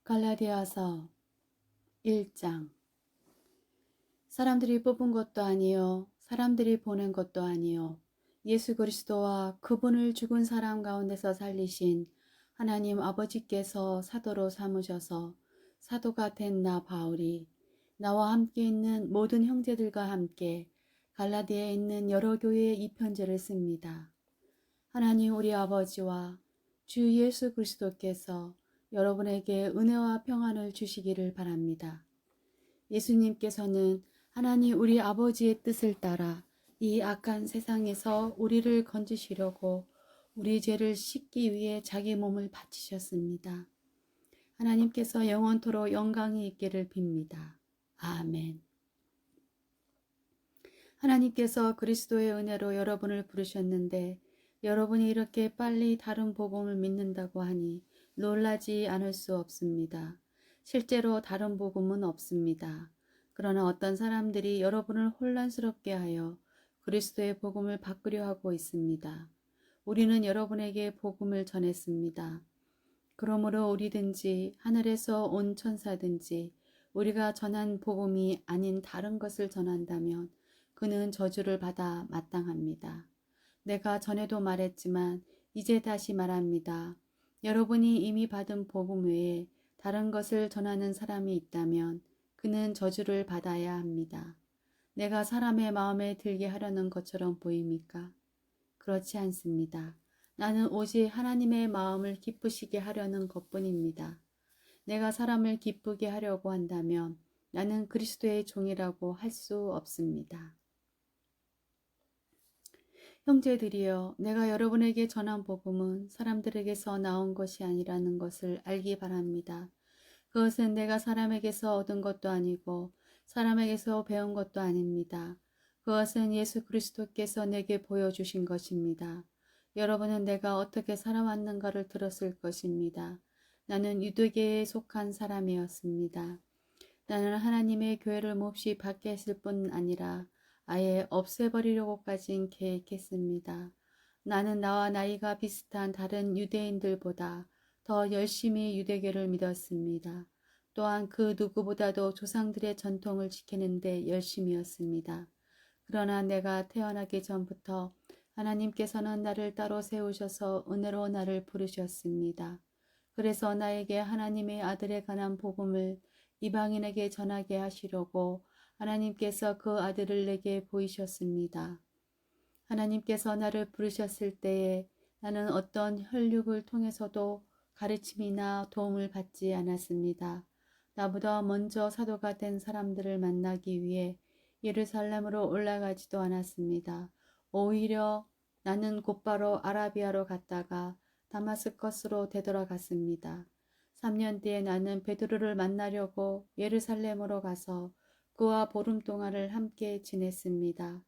갈라디아서 1장. 사람들이 뽑은 것도 아니요 사람들이 보낸 것도 아니요 예수 그리스도와 그분을 죽은 사람 가운데서 살리신 하나님 아버지께서 사도로 삼으셔서 사도가 된 나 바울이 나와 함께 있는 모든 형제들과 함께 갈라디아에 있는 여러 교회에 이 편지를 씁니다. 하나님 우리 아버지와 주 예수 그리스도께서 여러분에게 은혜와 평안을 주시기를 바랍니다. 예수님께서는 하나님 우리 아버지의 뜻을 따라 이 악한 세상에서 우리를 건지시려고 우리 죄를 씻기 위해 자기 몸을 바치셨습니다. 하나님께서 영원토록 영광이 있기를 빕니다. 아멘. 하나님께서 그리스도의 은혜로 여러분을 부르셨는데 여러분이 이렇게 빨리 다른 복음을 믿는다고 하니 놀라지 않을 수 없습니다. 실제로 다른 복음은 없습니다. 그러나 어떤 사람들이 여러분을 혼란스럽게 하여 그리스도의 복음을 바꾸려 하고 있습니다. 우리는 여러분에게 복음을 전했습니다. 그러므로 우리든지 하늘에서 온 천사든지 우리가 전한 복음이 아닌 다른 것을 전한다면 그는 저주를 받아 마땅합니다. 내가 전에도 말했지만 이제 다시 말합니다. 여러분이 이미 받은 복음 외에 다른 것을 전하는 사람이 있다면 그는 저주를 받아야 합니다. 내가 사람의 마음에 들게 하려는 것처럼 보입니까? 그렇지 않습니다. 나는 오직 하나님의 마음을 기쁘시게 하려는 것뿐입니다. 내가 사람을 기쁘게 하려고 한다면 나는 그리스도의 종이라고 할 수 없습니다. 형제들이여, 내가 여러분에게 전한 복음은 사람들에게서 나온 것이 아니라는 것을 알기 바랍니다. 그것은 내가 사람에게서 얻은 것도 아니고 사람에게서 배운 것도 아닙니다. 그것은 예수 그리스도께서 내게 보여주신 것입니다. 여러분은 내가 어떻게 살아왔는가를 들었을 것입니다. 나는 유대계에 속한 사람이었습니다. 나는 하나님의 교회를 몹시 받게 했을 뿐 아니라 아예 없애버리려고까지 계획했습니다. 나는 나와 나이가 비슷한 다른 유대인들보다 더 열심히 유대교를 믿었습니다. 또한 그 누구보다도 조상들의 전통을 지키는데 열심이었습니다. 그러나 내가 태어나기 전부터 하나님께서는 나를 따로 세우셔서 은혜로 나를 부르셨습니다. 그래서 나에게 하나님의 아들에 관한 복음을 이방인에게 전하게 하시려고 하나님께서 그 아들을 내게 보이셨습니다. 하나님께서 나를 부르셨을 때에 나는 어떤 혈육을 통해서도 가르침이나 도움을 받지 않았습니다. 나보다 먼저 사도가 된 사람들을 만나기 위해 예루살렘으로 올라가지도 않았습니다. 오히려 나는 곧바로 아라비아로 갔다가 다마스커스로 되돌아갔습니다. 3년 뒤에 나는 베드로를 만나려고 예루살렘으로 가서 그와 보름 동안을 함께 지냈습니다.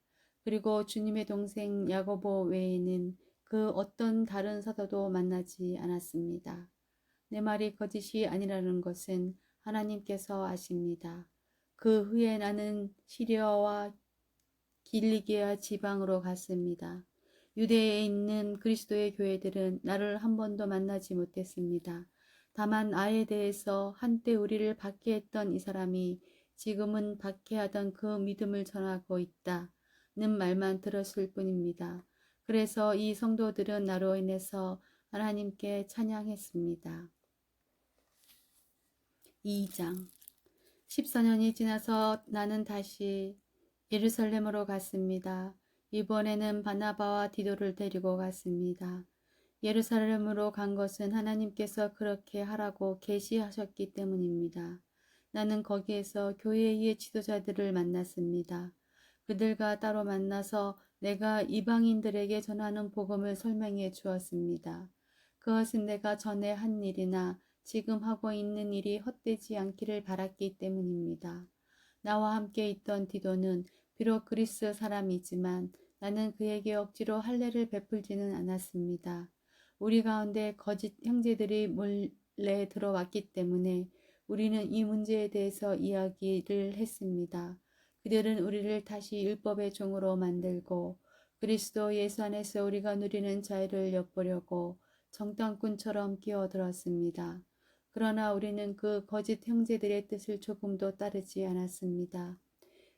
그리고 주님의 동생 야고보 외에는 그 어떤 다른 사도도 만나지 않았습니다. 내 말이 거짓이 아니라는 것은 하나님께서 아십니다. 그 후에 나는 시리아와 길리기아 지방으로 갔습니다. 유대에 있는 그리스도의 교회들은 나를 한 번도 만나지 못했습니다. 다만 나에 대해서 한때 우리를 박해했던 이 사람이 지금은 박해하던 그 믿음을 전하고 있다는 말만 들었을 뿐입니다. 그래서 이 성도들은 나로 인해서 하나님께 찬양했습니다. 2장. 14년이 지나서 나는 다시 예루살렘으로 갔습니다. 이번에는 바나바와 디도를 데리고 갔습니다. 예루살렘으로 간 것은 하나님께서 그렇게 하라고 계시하셨기 때문입니다. 나는 거기에서 교회의 지도자들을 만났습니다. 그들과 따로 만나서 내가 이방인들에게 전하는 복음을 설명해 주었습니다. 그것은 내가 전에 한 일이나 지금 하고 있는 일이 헛되지 않기를 바랐기 때문입니다. 나와 함께 있던 디도는 비록 그리스 사람이지만 나는 그에게 억지로 할례를 베풀지는 않았습니다. 우리 가운데 거짓 형제들이 몰래 들어왔기 때문에 우리는 이 문제에 대해서 이야기를 했습니다. 그들은 우리를 다시 율법의 종으로 만들고 그리스도 예수 안에서 우리가 누리는 자유를 엿보려고 정탐꾼처럼 끼어들었습니다. 그러나 우리는 그 거짓 형제들의 뜻을 조금도 따르지 않았습니다.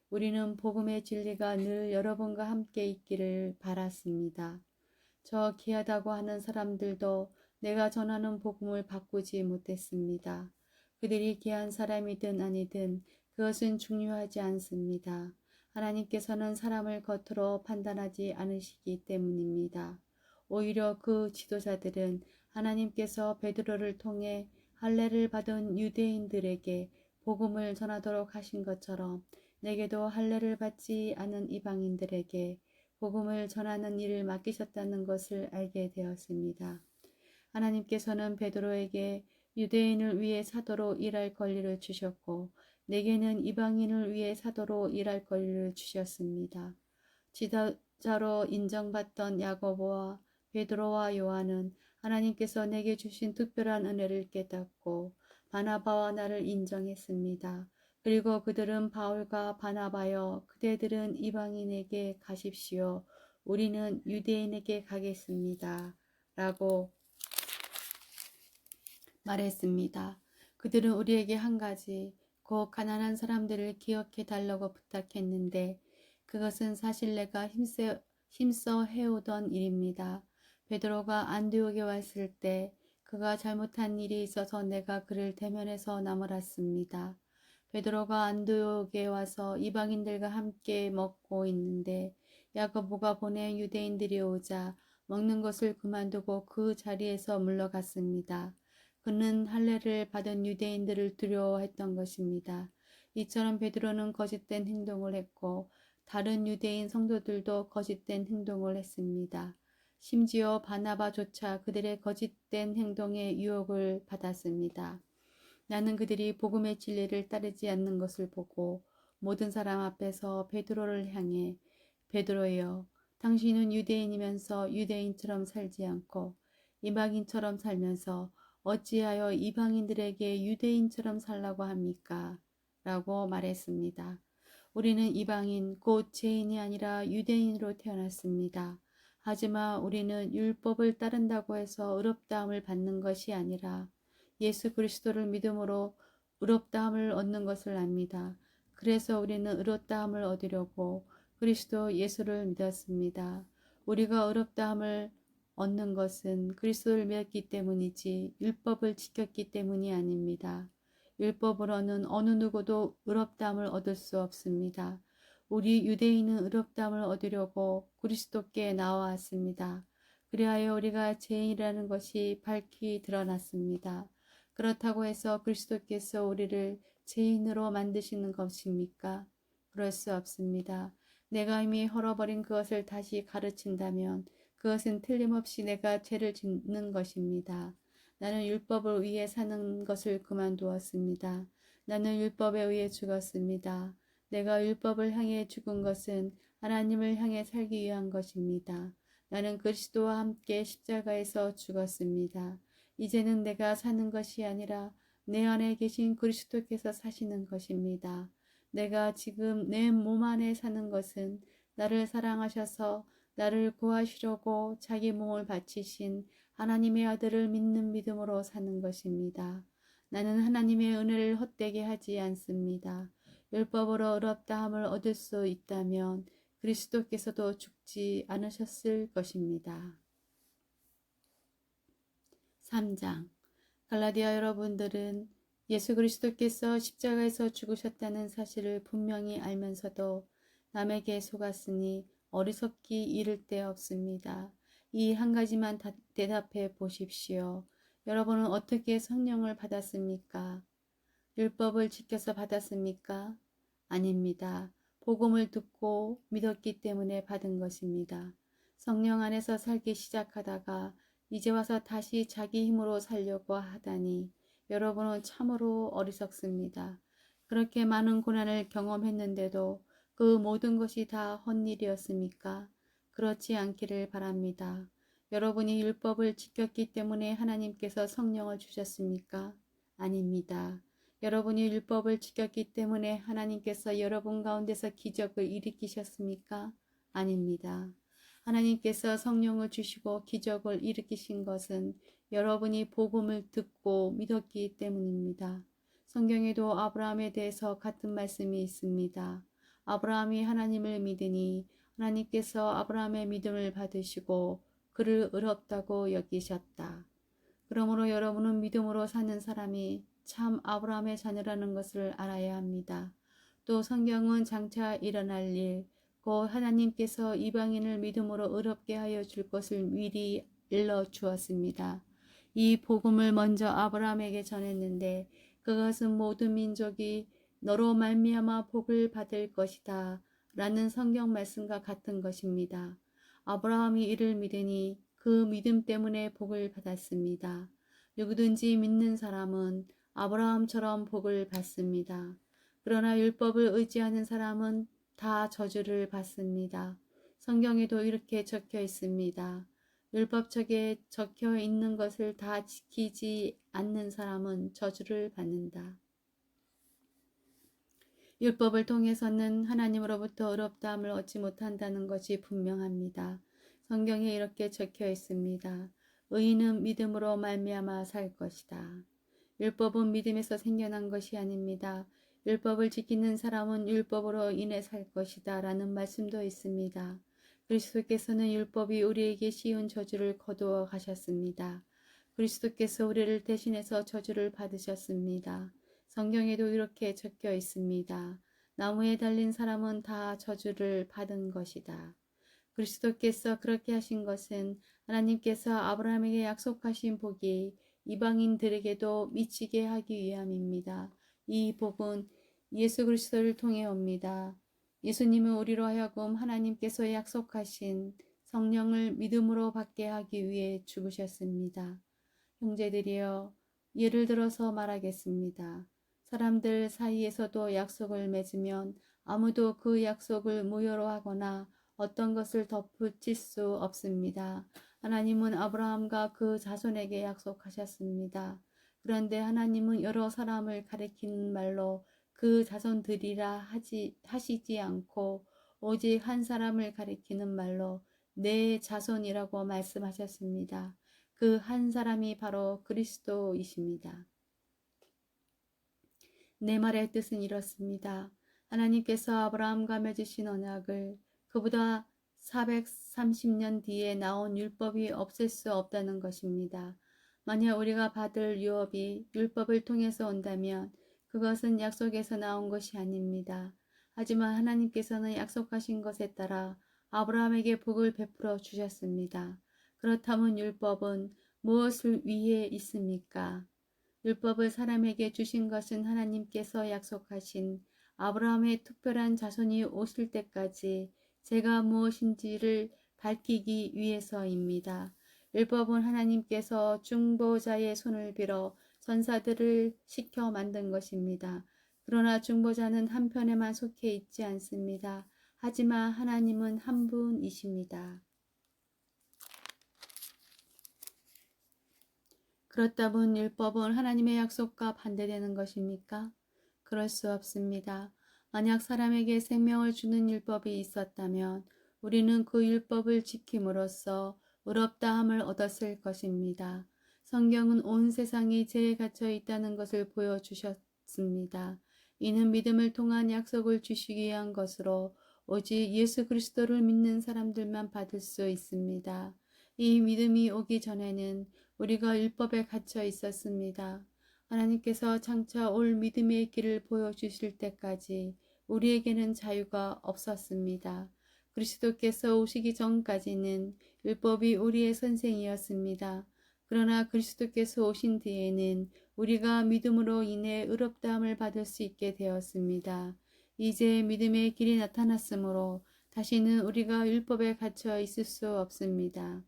우리는 복음의 진리가 늘 여러분과 함께 있기를 바랐습니다. 저 귀하다고 하는 사람들도 내가 전하는 복음을 바꾸지 못했습니다. 그들이 귀한 사람이든 아니든 그것은 중요하지 않습니다. 하나님께서는 사람을 겉으로 판단하지 않으시기 때문입니다. 오히려 그 지도자들은 하나님께서 베드로를 통해 할례를 받은 유대인들에게 복음을 전하도록 하신 것처럼 내게도 할례를 받지 않은 이방인들에게 복음을 전하는 일을 맡기셨다는 것을 알게 되었습니다. 하나님께서는 베드로에게 유대인을 위해 사도로 일할 권리를 주셨고 내게는 이방인을 위해 사도로 일할 권리를 주셨습니다. 지도자로 인정받던 야고보와 베드로와 요한은 하나님께서 내게 주신 특별한 은혜를 깨닫고 바나바와 나를 인정했습니다. 그리고 그들은 바울과 바나바여 그대들은 이방인에게 가십시오. 우리는 유대인에게 가겠습니다. 라고 말했습니다. 그들은 우리에게 한 가지, 곧 가난한 사람들을 기억해 달라고 부탁했는데 그것은 사실 내가 힘써 해오던 일입니다. 베드로가 안디옥에 왔을 때 그가 잘못한 일이 있어서 내가 그를 대면해서 나무랐습니다. 베드로가 안디옥에 와서 이방인들과 함께 먹고 있는데 야고보가 보낸 유대인들이 오자 먹는 것을 그만두고 그 자리에서 물러갔습니다. 그는 할례를 받은 유대인들을 두려워했던 것입니다. 이처럼 베드로는 거짓된 행동을 했고 다른 유대인 성도들도 거짓된 행동을 했습니다. 심지어 바나바조차 그들의 거짓된 행동에 유혹을 받았습니다. 나는 그들이 복음의 진리를 따르지 않는 것을 보고 모든 사람 앞에서 베드로를 향해 베드로여, 당신은 유대인이면서 유대인처럼 살지 않고 이방인처럼 살면서 어찌하여 이방인들에게 유대인처럼 살라고 합니까? 라고 말했습니다. 우리는 이방인 곧 죄인이 아니라 유대인으로 태어났습니다. 하지만 우리는 율법을 따른다고 해서 의롭다함을 받는 것이 아니라 예수 그리스도를 믿음으로 의롭다함을 얻는 것을 압니다. 그래서 우리는 의롭다함을 얻으려고 그리스도 예수를 믿었습니다. 우리가 의롭다함을 얻는 것은 그리스도를 믿었기 때문이지 율법을 지켰기 때문이 아닙니다. 율법으로는 어느 누구도 의롭다함을 얻을 수 없습니다. 우리 유대인은 의롭다함을 얻으려고 그리스도께 나와왔습니다. 그리하여 우리가 죄인이라는 것이 밝히 드러났습니다. 그렇다고 해서 그리스도께서 우리를 죄인으로 만드시는 것입니까? 그럴 수 없습니다. 내가 이미 헐어버린 그것을 다시 가르친다면 그것은 틀림없이 내가 죄를 짓는 것입니다. 나는 율법을 위해 사는 것을 그만두었습니다. 나는 율법에 의해 죽었습니다. 내가 율법을 향해 죽은 것은 하나님을 향해 살기 위한 것입니다. 나는 그리스도와 함께 십자가에서 죽었습니다. 이제는 내가 사는 것이 아니라 내 안에 계신 그리스도께서 사시는 것입니다. 내가 지금 내 몸 안에 사는 것은 나를 사랑하셔서 나를 구하시려고 자기 몸을 바치신 하나님의 아들을 믿는 믿음으로 사는 것입니다. 나는 하나님의 은혜를 헛되게 하지 않습니다. 율법으로 의롭다함을 얻을 수 있다면 그리스도께서도 죽지 않으셨을 것입니다. 3장 갈라디아 여러분들은 예수 그리스도께서 십자가에서 죽으셨다는 사실을 분명히 알면서도 남에게 속았으니 어리석기 이를 데 없습니다. 이 한 가지만 대답해 보십시오. 여러분은 어떻게 성령을 받았습니까? 율법을 지켜서 받았습니까? 아닙니다. 복음을 듣고 믿었기 때문에 받은 것입니다. 성령 안에서 살기 시작하다가 이제 와서 다시 자기 힘으로 살려고 하다니 여러분은 참으로 어리석습니다. 그렇게 많은 고난을 경험했는데도 그 모든 것이 다 헛일이었습니까? 그렇지 않기를 바랍니다. 여러분이 율법을 지켰기 때문에 하나님께서 성령을 주셨습니까? 아닙니다. 여러분이 율법을 지켰기 때문에 하나님께서 여러분 가운데서 기적을 일으키셨습니까? 아닙니다. 하나님께서 성령을 주시고 기적을 일으키신 것은 여러분이 복음을 듣고 믿었기 때문입니다. 성경에도 아브라함에 대해서 같은 말씀이 있습니다. 아브라함이 하나님을 믿으니 하나님께서 아브라함의 믿음을 받으시고 그를 의롭다고 여기셨다. 그러므로 여러분은 믿음으로 사는 사람이 참 아브라함의 자녀라는 것을 알아야 합니다. 또 성경은 장차 일어날 일, 곧 하나님께서 이방인을 믿음으로 의롭게 하여 줄 것을 미리 일러 주었습니다. 이 복음을 먼저 아브라함에게 전했는데 그것은 모든 민족이 너로 말미암아 복을 받을 것이다 라는 성경 말씀과 같은 것입니다. 아브라함이 이를 믿으니 그 믿음 때문에 복을 받았습니다. 누구든지 믿는 사람은 아브라함처럼 복을 받습니다. 그러나 율법을 의지하는 사람은 다 저주를 받습니다. 성경에도 이렇게 적혀 있습니다. 율법책에 적혀 있는 것을 다 지키지 않는 사람은 저주를 받는다. 율법을 통해서는 하나님으로부터 의롭다함을 얻지 못한다는 것이 분명합니다. 성경에 이렇게 적혀 있습니다. 의인은 믿음으로 말미암아 살 것이다. 율법은 믿음에서 생겨난 것이 아닙니다. 율법을 지키는 사람은 율법으로 인해 살 것이다 라는 말씀도 있습니다. 그리스도께서는 율법이 우리에게 씌운 저주를 거두어 가셨습니다. 그리스도께서 우리를 대신해서 저주를 받으셨습니다. 성경에도 이렇게 적혀 있습니다. 나무에 달린 사람은 다 저주를 받은 것이다. 그리스도께서 그렇게 하신 것은 하나님께서 아브라함에게 약속하신 복이 이방인들에게도 미치게 하기 위함입니다. 이 복은 예수 그리스도를 통해 옵니다. 예수님은 우리로 하여금 하나님께서 약속하신 성령을 믿음으로 받게 하기 위해 죽으셨습니다. 형제들이여, 예를 들어서 말하겠습니다. 사람들 사이에서도 약속을 맺으면 아무도 그 약속을 무효로 하거나 어떤 것을 덧붙일 수 없습니다. 하나님은 아브라함과 그 자손에게 약속하셨습니다. 그런데 하나님은 여러 사람을 가리키는 말로 그 자손들이라 하시지 않고 오직 한 사람을 가리키는 말로 내 자손이라고 말씀하셨습니다. 그 한 사람이 바로 그리스도이십니다. 내 말의 뜻은 이렇습니다. 하나님께서 아브라함과 맺으신 언약을 그보다 430년 뒤에 나온 율법이 없앨 수 없다는 것입니다. 만약 우리가 받을 유업이 율법을 통해서 온다면 그것은 약속에서 나온 것이 아닙니다. 하지만 하나님께서는 약속하신 것에 따라 아브라함에게 복을 베풀어 주셨습니다. 그렇다면 율법은 무엇을 위해 있습니까? 율법을 사람에게 주신 것은 하나님께서 약속하신 아브라함의 특별한 자손이 오실 때까지 제가 무엇인지를 밝히기 위해서입니다. 율법은 하나님께서 중보자의 손을 빌어 전사들을 시켜 만든 것입니다. 그러나 중보자는 한편에만 속해 있지 않습니다. 하지만 하나님은 한 분이십니다. 그렇다면 율법은 하나님의 약속과 반대되는 것입니까? 그럴 수 없습니다. 만약 사람에게 생명을 주는 율법이 있었다면 우리는 그 율법을 지킴으로써 의롭다함을 얻었을 것입니다. 성경은 온 세상이 죄에 갇혀 있다는 것을 보여주셨습니다. 이는 믿음을 통한 약속을 주시기 위한 것으로 오직 예수 그리스도를 믿는 사람들만 받을 수 있습니다. 이 믿음이 오기 전에는 우리가 율법에 갇혀 있었습니다. 하나님께서 장차 올 믿음의 길을 보여주실 때까지 우리에게는 자유가 없었습니다. 그리스도께서 오시기 전까지는 율법이 우리의 선생이었습니다. 그러나 그리스도께서 오신 뒤에는 우리가 믿음으로 인해 의롭다함을 받을 수 있게 되었습니다. 이제 믿음의 길이 나타났으므로 다시는 우리가 율법에 갇혀 있을 수 없습니다.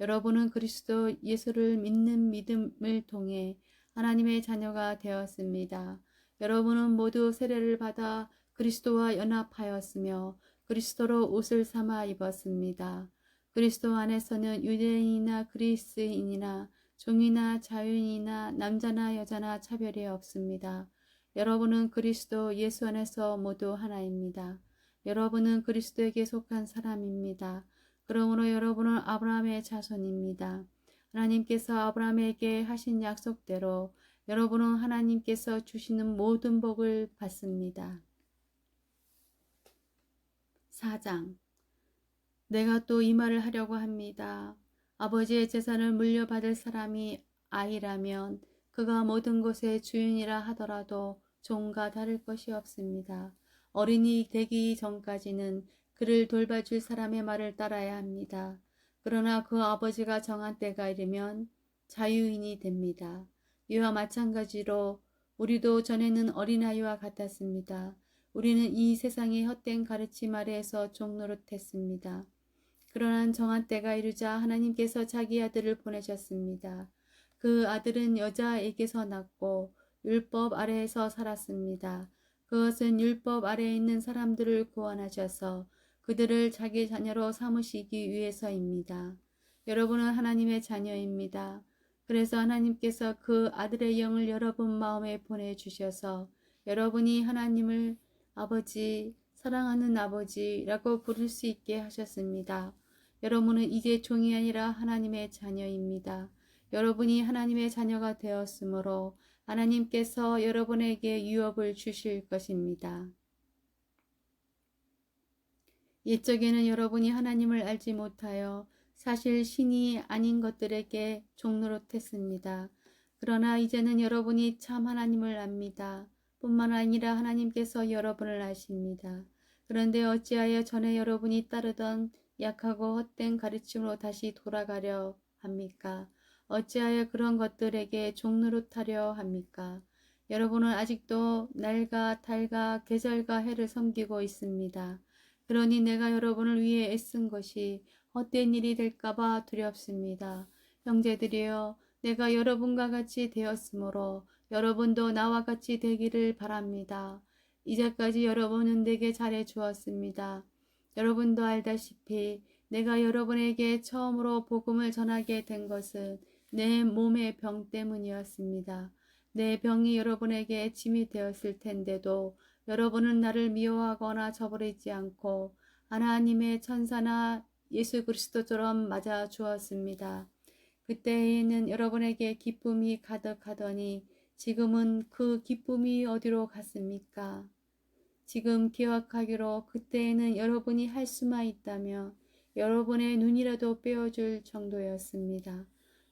여러분은 그리스도 예수를 믿는 믿음을 통해 하나님의 자녀가 되었습니다. 여러분은 모두 세례를 받아 그리스도와 연합하였으며 그리스도로 옷을 삼아 입었습니다. 그리스도 안에서는 유대인이나 그리스인이나 종이나 자유인이나 남자나 여자나 차별이 없습니다. 여러분은 그리스도 예수 안에서 모두 하나입니다. 여러분은 그리스도에게 속한 사람입니다. 그러므로 여러분은 아브라함의 자손입니다. 하나님께서 아브라함에게 하신 약속대로 여러분은 하나님께서 주시는 모든 복을 받습니다. 4장. 내가 또 이 말을 하려고 합니다. 아버지의 재산을 물려받을 사람이 아이라면 그가 모든 것의 주인이라 하더라도 종과 다를 것이 없습니다. 어린이 되기 전까지는 그를 돌봐줄 사람의 말을 따라야 합니다. 그러나 그 아버지가 정한 때가 이르면 자유인이 됩니다. 이와 마찬가지로 우리도 전에는 어린아이와 같았습니다. 우리는 이 세상의 헛된 가르침 아래에서 종노릇했습니다. 그러나 정한 때가 이르자 하나님께서 자기 아들을 보내셨습니다. 그 아들은 여자에게서 났고 율법 아래에서 살았습니다. 그것은 율법 아래에 있는 사람들을 구원하셔서 그들을 자기 자녀로 삼으시기 위해서입니다. 여러분은 하나님의 자녀입니다. 그래서 하나님께서 그 아들의 영을 여러분 마음에 보내주셔서 여러분이 하나님을 아버지, 사랑하는 아버지라고 부를 수 있게 하셨습니다. 여러분은 이제 종이 아니라 하나님의 자녀입니다. 여러분이 하나님의 자녀가 되었으므로 하나님께서 여러분에게 유업을 주실 것입니다. 옛적에는 여러분이 하나님을 알지 못하여 사실 신이 아닌 것들에게 종노릇했습니다. 그러나 이제는 여러분이 참 하나님을 압니다. 뿐만 아니라 하나님께서 여러분을 아십니다. 그런데 어찌하여 전에 여러분이 따르던 약하고 헛된 가르침으로 다시 돌아가려 합니까? 어찌하여 그런 것들에게 종노릇하려 합니까? 여러분은 아직도 날과 달과 계절과 해를 섬기고 있습니다. 그러니 내가 여러분을 위해 애쓴 것이 헛된 일이 될까봐 두렵습니다. 형제들이여, 내가 여러분과 같이 되었으므로 여러분도 나와 같이 되기를 바랍니다. 이제까지 여러분은 내게 잘해 주었습니다. 여러분도 알다시피 내가 여러분에게 처음으로 복음을 전하게 된 것은 내 몸의 병 때문이었습니다. 내 병이 여러분에게 짐이 되었을 텐데도 여러분은 나를 미워하거나 저버리지 않고 하나님의 천사나 예수 그리스도처럼 맞아 주었습니다. 그때에는 여러분에게 기쁨이 가득하더니 지금은 그 기쁨이 어디로 갔습니까? 지금 기억하기로 그때에는 여러분이 할 수만 있다면 여러분의 눈이라도 빼어줄 정도였습니다.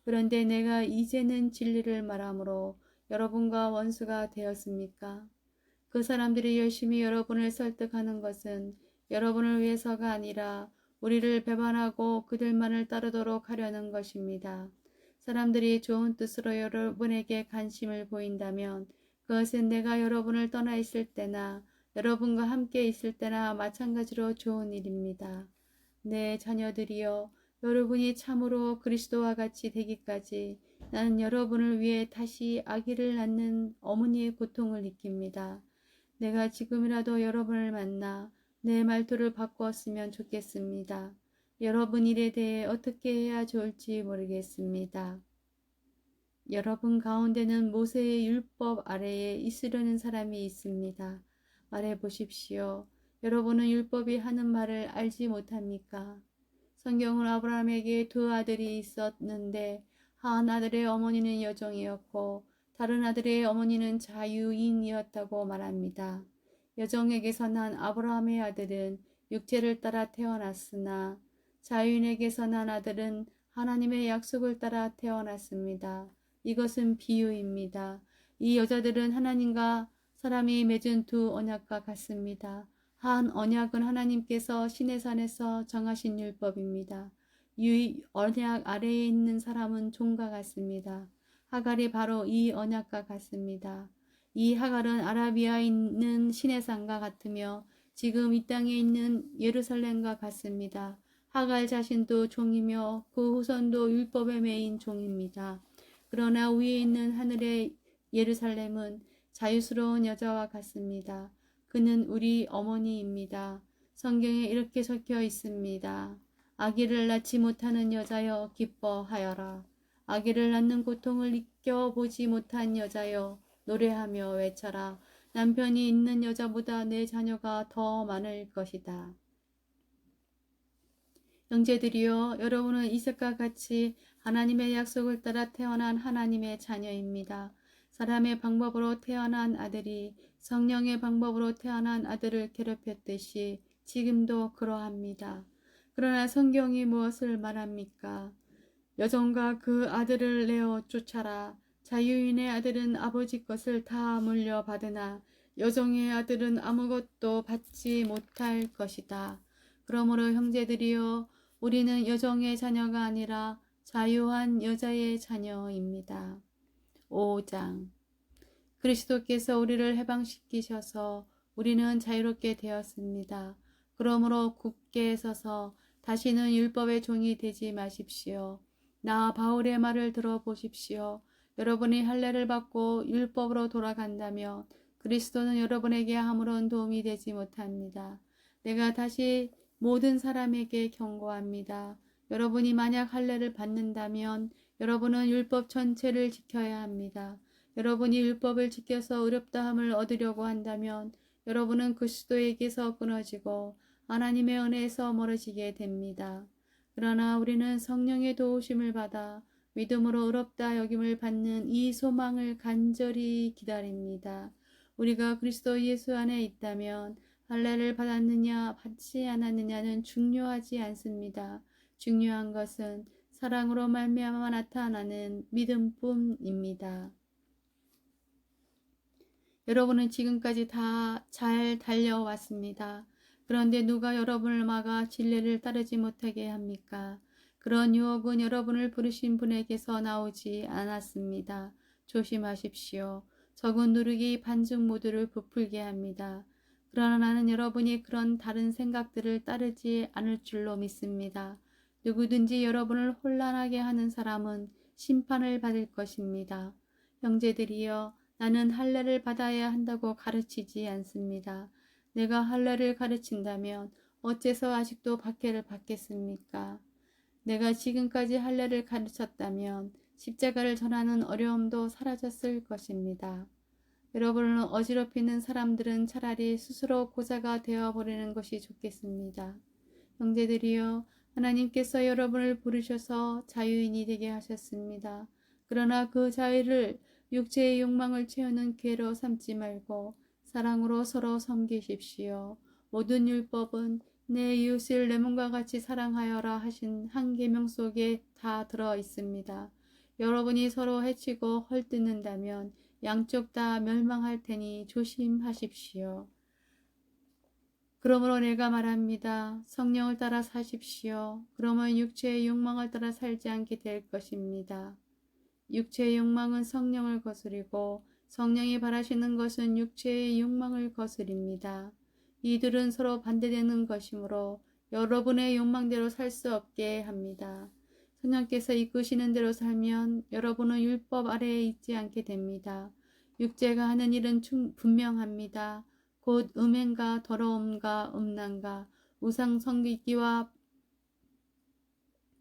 그런데 내가 이제는 진리를 말함으로 여러분과 원수가 되었습니까? 그 사람들이 열심히 여러분을 설득하는 것은 여러분을 위해서가 아니라 우리를 배반하고 그들만을 따르도록 하려는 것입니다. 사람들이 좋은 뜻으로 여러분에게 관심을 보인다면 그것은 내가 여러분을 떠나 있을 때나 여러분과 함께 있을 때나 마찬가지로 좋은 일입니다. 내 자녀들이여, 여러분이 참으로 그리스도와 같이 되기까지 나는 여러분을 위해 다시 아기를 낳는 어머니의 고통을 느낍니다. 내가 지금이라도 여러분을 만나 내 말투를 바꾸었으면 좋겠습니다. 여러분 일에 대해 어떻게 해야 좋을지 모르겠습니다. 여러분 가운데는 모세의 율법 아래에 있으려는 사람이 있습니다. 말해 보십시오. 여러분은 율법이 하는 말을 알지 못합니까? 성경은 아브라함에게 두 아들이 있었는데 한 아들의 어머니는 여종이었고 다른 아들의 어머니는 자유인이었다고 말합니다. 여종에게서 난 아브라함의 아들은 육체를 따라 태어났으나 자유인에게서 난 아들은 하나님의 약속을 따라 태어났습니다. 이것은 비유입니다. 이 여자들은 하나님과 사람이 맺은 두 언약과 같습니다. 한 언약은 하나님께서 시내산에서 정하신 율법입니다. 이 언약 아래에 있는 사람은 종과 같습니다. 하갈이 바로 이 언약과 같습니다. 이 하갈은 아라비아에 있는 시내산과 같으며 지금 이 땅에 있는 예루살렘과 같습니다. 하갈 자신도 종이며 그 후손도 율법에 매인 종입니다. 그러나 위에 있는 하늘의 예루살렘은 자유스러운 여자와 같습니다. 그는 우리 어머니입니다. 성경에 이렇게 적혀 있습니다. 아기를 낳지 못하는 여자여 기뻐하여라. 아기를 낳는 고통을 느껴보지 못한 여자여 노래하며 외쳐라. 남편이 있는 여자보다 내 자녀가 더 많을 것이다. 형제들이여, 여러분은 이삭과 같이 하나님의 약속을 따라 태어난 하나님의 자녀입니다. 사람의 방법으로 태어난 아들이 성령의 방법으로 태어난 아들을 괴롭혔듯이 지금도 그러합니다. 그러나 성경이 무엇을 말합니까? 여종과 그 아들을 내어 쫓아라. 자유인의 아들은 아버지 것을 다 물려받으나 여종의 아들은 아무것도 받지 못할 것이다. 그러므로 형제들이여, 우리는 여종의 자녀가 아니라 자유한 여자의 자녀입니다. 5장. 그리스도께서 우리를 해방시키셔서 우리는 자유롭게 되었습니다. 그러므로 굳게 서서 다시는 율법의 종이 되지 마십시오. 나 바울의 말을 들어보십시오. 여러분이 할례를 받고 율법으로 돌아간다면 그리스도는 여러분에게 아무런 도움이 되지 못합니다. 내가 다시 모든 사람에게 경고합니다. 여러분이 만약 할례를 받는다면 여러분은 율법 전체를 지켜야 합니다. 여러분이 율법을 지켜서 의롭다함을 얻으려고 한다면 여러분은 그리스도에게서 끊어지고 하나님의 은혜에서 멀어지게 됩니다. 그러나 우리는 성령의 도우심을 받아 믿음으로 의롭다 여김을 받는 이 소망을 간절히 기다립니다. 우리가 그리스도 예수 안에 있다면 할례를 받았느냐 받지 않았느냐는 중요하지 않습니다. 중요한 것은 사랑으로 말미암아 나타나는 믿음뿐입니다. 여러분은 지금까지 다 잘 달려왔습니다. 그런데 누가 여러분을 막아 진리를 따르지 못하게 합니까? 그런 유혹은 여러분을 부르신 분에게서 나오지 않았습니다. 조심하십시오. 적은 누르기 반죽 모두를 부풀게 합니다. 그러나 나는 여러분이 그런 다른 생각들을 따르지 않을 줄로 믿습니다. 누구든지 여러분을 혼란하게 하는 사람은 심판을 받을 것입니다. 형제들이여, 나는 할례를 받아야 한다고 가르치지 않습니다. 내가 할례를 가르친다면 어째서 아직도 박해를 받겠습니까? 내가 지금까지 할례를 가르쳤다면 십자가를 전하는 어려움도 사라졌을 것입니다. 여러분을 어지럽히는 사람들은 차라리 스스로 고자가 되어버리는 것이 좋겠습니다. 형제들이여, 하나님께서 여러분을 부르셔서 자유인이 되게 하셨습니다. 그러나 그 자유를 육체의 욕망을 채우는 괴로 삼지 말고 사랑으로 서로 섬기십시오. 모든 율법은 내 이웃을 내 몸과 같이 사랑하여라 하신 한 계명 속에 다 들어 있습니다. 여러분이 서로 해치고 헐뜯는다면 양쪽 다 멸망할 테니 조심하십시오. 그러므로 내가 말합니다. 성령을 따라 사십시오. 그러면 육체의 욕망을 따라 살지 않게 될 것입니다. 육체의 욕망은 성령을 거스리고 성령이 바라시는 것은 육체의 욕망을 거스립니다. 이들은 서로 반대되는 것이므로 여러분의 욕망대로 살 수 없게 합니다. 성령께서 이끄시는 대로 살면 여러분은 율법 아래에 있지 않게 됩니다. 육체가 하는 일은 분명합니다. 곧 음행과 더러움과 음란과 우상 섬기기와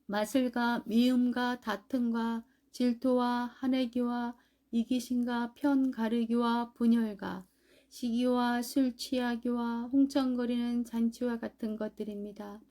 마술과 미움과 다툼과 질투와 하내기와 이기심과 편 가르기와 분열과 시기와 술 취하기와 흥청거리는 잔치와 같은 것들입니다.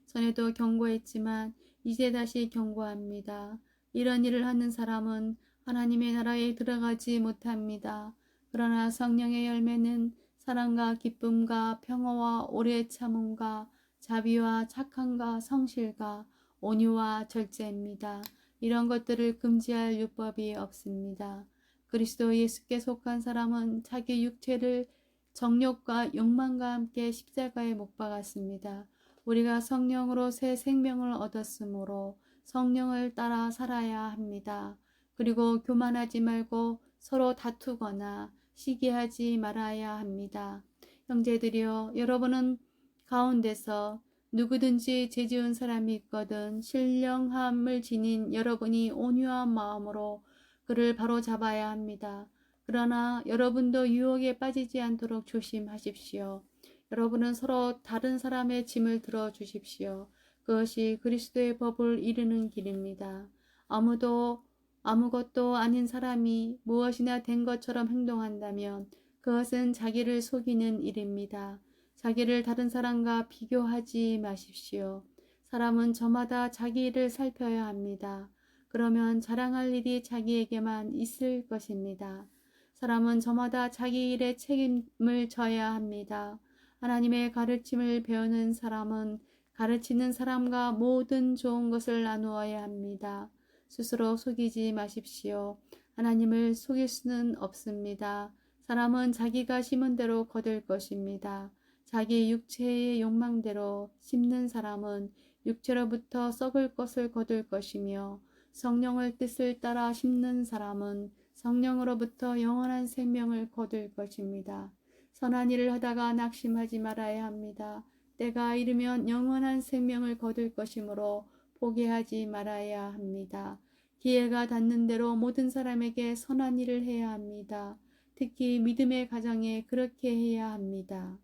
전에도 경고했지만 이제 다시 경고합니다. 이런 일을 하는 사람은 하나님의 나라에 들어가지 못합니다. 그러나 성령의 열매는 사랑과 기쁨과 평화와 오래 참음과 자비와 착함과 성실과 온유와 절제입니다. 이런 것들을 금지할 율법이 없습니다. 그리스도 예수께 속한 사람은 자기 육체를 정욕과 욕망과 함께 십자가에 못 박았습니다. 우리가 성령으로 새 생명을 얻었으므로 성령을 따라 살아야 합니다. 그리고 교만하지 말고 서로 다투거나 시기하지 말아야 합니다. 형제들이여, 여러분은 가운데서 누구든지 죄지은 사람이 있거든 신령함을 지닌 여러분이 온유한 마음으로 그를 바로 잡아야 합니다. 그러나 여러분도 유혹에 빠지지 않도록 조심하십시오. 여러분은 서로 다른 사람의 짐을 들어주십시오. 그것이 그리스도의 법을 이루는 길입니다. 아무것도 아닌 사람이 무엇이나 된 것처럼 행동한다면 그것은 자기를 속이는 일입니다. 자기를 다른 사람과 비교하지 마십시오. 사람은 저마다 자기 일을 살펴야 합니다. 그러면 자랑할 일이 자기에게만 있을 것입니다. 사람은 저마다 자기 일에 책임을 져야 합니다. 하나님의 가르침을 배우는 사람은 가르치는 사람과 모든 좋은 것을 나누어야 합니다. 스스로 속이지 마십시오. 하나님을 속일 수는 없습니다. 사람은 자기가 심은 대로 거둘 것입니다. 자기 육체의 욕망대로 심는 사람은 육체로부터 썩을 것을 거둘 것이며 성령의 뜻을 따라 심는 사람은 성령으로부터 영원한 생명을 거둘 것입니다. 선한 일을 하다가 낙심하지 말아야 합니다. 때가 이르면 영원한 생명을 거둘 것이므로 포기하지 말아야 합니다. 기회가 닿는 대로 모든 사람에게 선한 일을 해야 합니다. 특히 믿음의 가정에 그렇게 해야 합니다.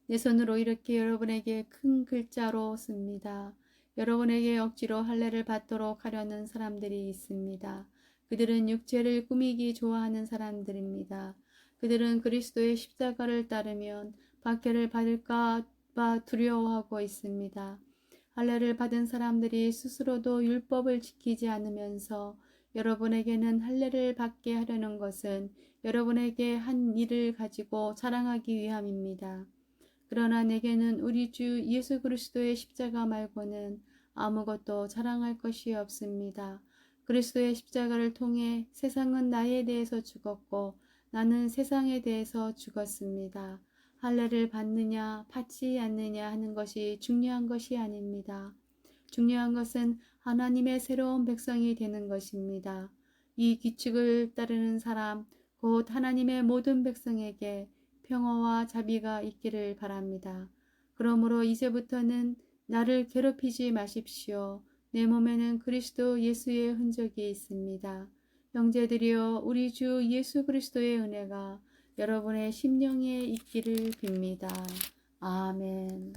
내 손으로 이렇게 여러분에게 큰 글자로 씁니다. 여러분에게 억지로 할례를 받도록 하려는 사람들이 있습니다. 그들은 육체를 꾸미기 좋아하는 사람들입니다. 그들은 그리스도의 십자가를 따르면 박해를 받을까 봐 두려워하고 있습니다. 할례를 받은 사람들이 스스로도 율법을 지키지 않으면서 여러분에게는 할례를 받게 하려는 것은 여러분에게 한 일을 가지고 자랑하기 위함입니다. 그러나 내게는 우리 주 예수 그리스도의 십자가 말고는 아무것도 자랑할 것이 없습니다. 그리스도의 십자가를 통해 세상은 나에 대해서 죽었고 나는 세상에 대해서 죽었습니다. 할례를 받느냐 받지 않느냐 하는 것이 중요한 것이 아닙니다. 중요한 것은 하나님의 새로운 백성이 되는 것입니다. 이 규칙을 따르는 사람, 곧 하나님의 모든 백성에게 평화와 자비가 있기를 바랍니다. 그러므로 이제부터는 나를 괴롭히지 마십시오. 내 몸에는 그리스도 예수의 흔적이 있습니다. 형제들이여, 우리 주 예수 그리스도의 은혜가 여러분의 심령에 있기를 빕니다. 아멘.